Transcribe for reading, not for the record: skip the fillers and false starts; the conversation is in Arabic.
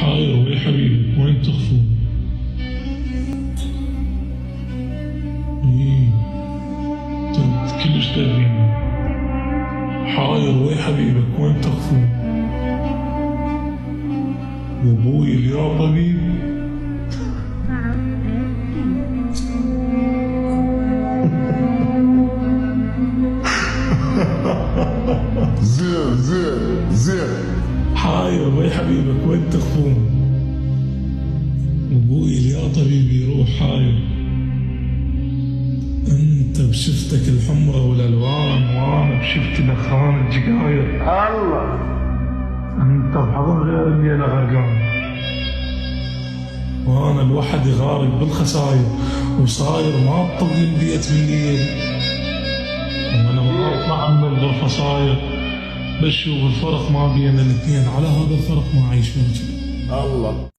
حاير ويا حبيبي وين تخفون؟ ايه انت كلش تدرين. حاير ويا حبيبك وين تخفون؟ وابوي اللي يا طبيب زين زين زين. حاير ويا حبيبك وين تخفون؟ وابوي اللي يا طبيب يروح حاير. انت بشفتك الحمرة والالوان وانا بشفتي دخان الجقاير. الله. انت بحضن غير الليلة غرقان وانا لوحدي غارق بالخساير وصاير ما اطق البيت بالليل وانا ما اطلع من الغرفة صاير بشوف الفرق ما بين الاثنين على هذا الفرق ما اعيش ممكن. الله.